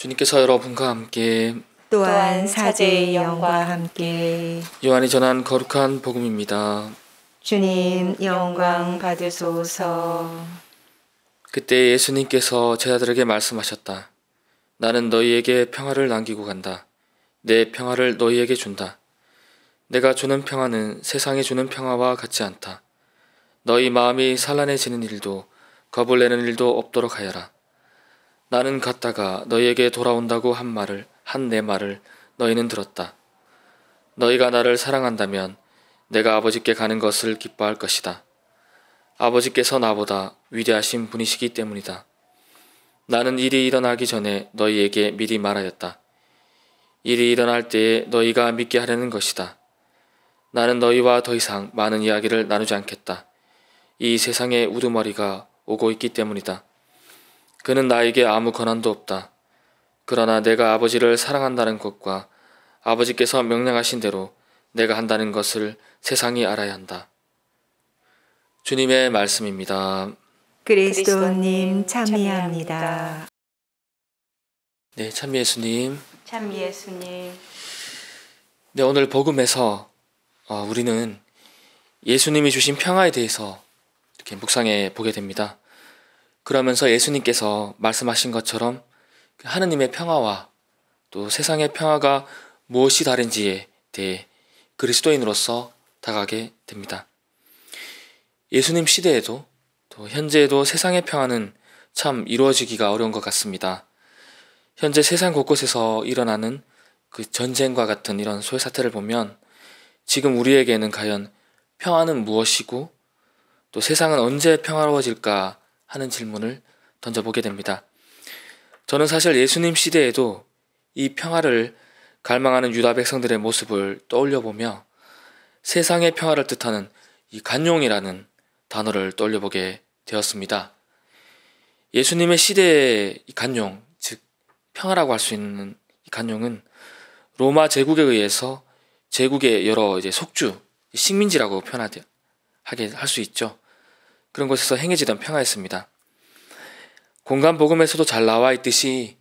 주님께서 여러분과 함께 또한 사제의 영과 함께 요한이 전한 거룩한 복음입니다. 주님 영광 받으소서. 그때 예수님께서 제자들에게 말씀하셨다. 나는 너희에게 평화를 남기고 간다. 내 평화를 너희에게 준다. 내가 주는 평화는 세상이 주는 평화와 같지 않다. 너희 마음이 산란해지는 일도 겁을 내는 일도 없도록 하여라. 나는 갔다가 너희에게 돌아온다고 한 내 말을 너희는 들었다. 너희가 나를 사랑한다면 내가 아버지께 가는 것을 기뻐할 것이다. 아버지께서 나보다 위대하신 분이시기 때문이다. 나는 일이 일어나기 전에 너희에게 미리 말하였다. 일이 일어날 때에 너희가 믿게 하려는 것이다. 나는 너희와 더 이상 많은 이야기를 나누지 않겠다. 이 세상에 우두머리가 오고 있기 때문이다. 그는 나에게 아무 권한도 없다. 그러나 내가 아버지를 사랑한다는 것과 아버지께서 명령하신 대로 내가 한다는 것을 세상이 알아야 한다. 주님의 말씀입니다. 그리스도님 참미합니다. 네, 참 예수님. 참 예수님. 네, 오늘 복음에서 우리는 예수님이 주신 평화에 대해서 이렇게 묵상해 보게 됩니다. 그러면서 예수님께서 말씀하신 것처럼 하느님의 평화와 또 세상의 평화가 무엇이 다른지에 대해 그리스도인으로서 다가가게 됩니다. 예수님 시대에도 또 현재에도 세상의 평화는 참 이루어지기가 어려운 것 같습니다. 현재 세상 곳곳에서 일어나는 그 전쟁과 같은 이런 소외 사태를 보면 지금 우리에게는 과연 평화는 무엇이고 또 세상은 언제 평화로워질까 하는 질문을 던져보게 됩니다. 저는 사실 예수님 시대에도 이 평화를 갈망하는 유다 백성들의 모습을 떠올려보며 세상의 평화를 뜻하는 이 간용이라는 단어를 떠올려보게 되었습니다. 예수님의 시대의 이 간용, 즉 평화라고 할 수 있는 이 간용은 로마 제국에 의해서 제국의 여러 속주, 식민지라고 표현하게 할 수 있죠. 그런 곳에서 행해지던 평화였습니다. 공간 복음에서도 잘 나와 있듯이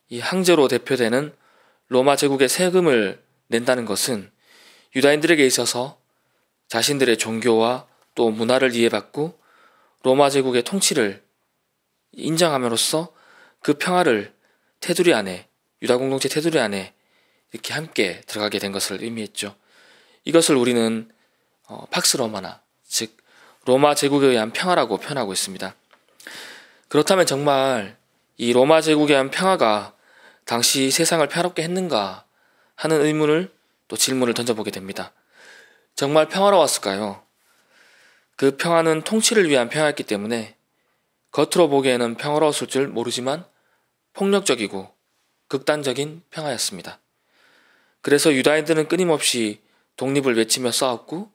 이 황제로 대표되는 로마 제국의 세금을 낸다는 것은 유다인들에게 있어서 자신들의 종교와 또 문화를 이해받고 로마 제국의 통치를 인정함으로써 그 평화를 테두리 안에, 유다 공동체 테두리 안에 이렇게 함께 들어가게 된 것을 의미했죠. 이것을 우리는 팍스 로마나, 즉 로마 제국에 의한 평화라고 표현하고 있습니다. 그렇다면 정말 이 로마 제국에 의한 평화가 당시 세상을 평화롭게 했는가 하는 의문을 또 질문을 던져보게 됩니다. 정말 평화로웠을까요? 그 평화는 통치를 위한 평화였기 때문에 겉으로 보기에는 평화로웠을 줄 모르지만 폭력적이고 극단적인 평화였습니다. 그래서 유다인들은 끊임없이 독립을 외치며 싸웠고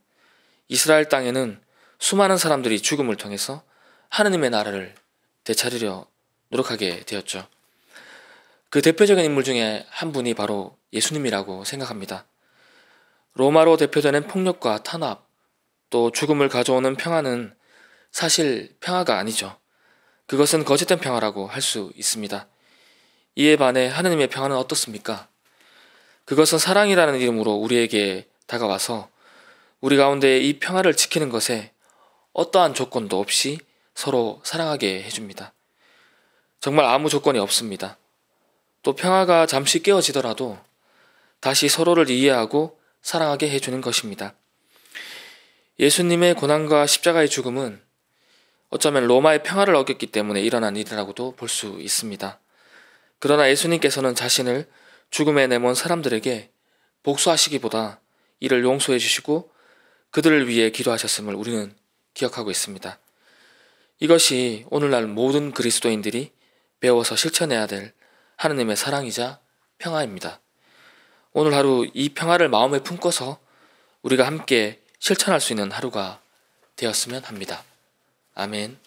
이스라엘 땅에는 수많은 사람들이 죽음을 통해서 하느님의 나라를 되찾으려 노력하게 되었죠. 그 대표적인 인물 중에 한 분이 바로 예수님이라고 생각합니다. 로마로 대표되는 폭력과 탄압, 또 죽음을 가져오는 평화는 사실 평화가 아니죠. 그것은 거짓된 평화라고 할 수 있습니다. 이에 반해 하느님의 평화는 어떻습니까? 그것은 사랑이라는 이름으로 우리에게 다가와서 우리 가운데 이 평화를 지키는 것에 어떠한 조건도 없이 서로 사랑하게 해줍니다. 정말 아무 조건이 없습니다. 또 평화가 잠시 깨어지더라도 다시 서로를 이해하고 사랑하게 해주는 것입니다. 예수님의 고난과 십자가의 죽음은 어쩌면 로마의 평화를 어겼기 때문에 일어난 일이라고도 볼 수 있습니다. 그러나 예수님께서는 자신을 죽음에 내몬 사람들에게 복수하시기보다 이를 용서해 주시고 그들을 위해 기도하셨음을 우리는 기억하고 있습니다. 이것이 오늘날 모든 그리스도인들이 배워서 실천해야 될 하느님의 사랑이자 평화입니다. 오늘 하루 이 평화를 마음에 품고서 우리가 함께 실천할 수 있는 하루가 되었으면 합니다. 아멘.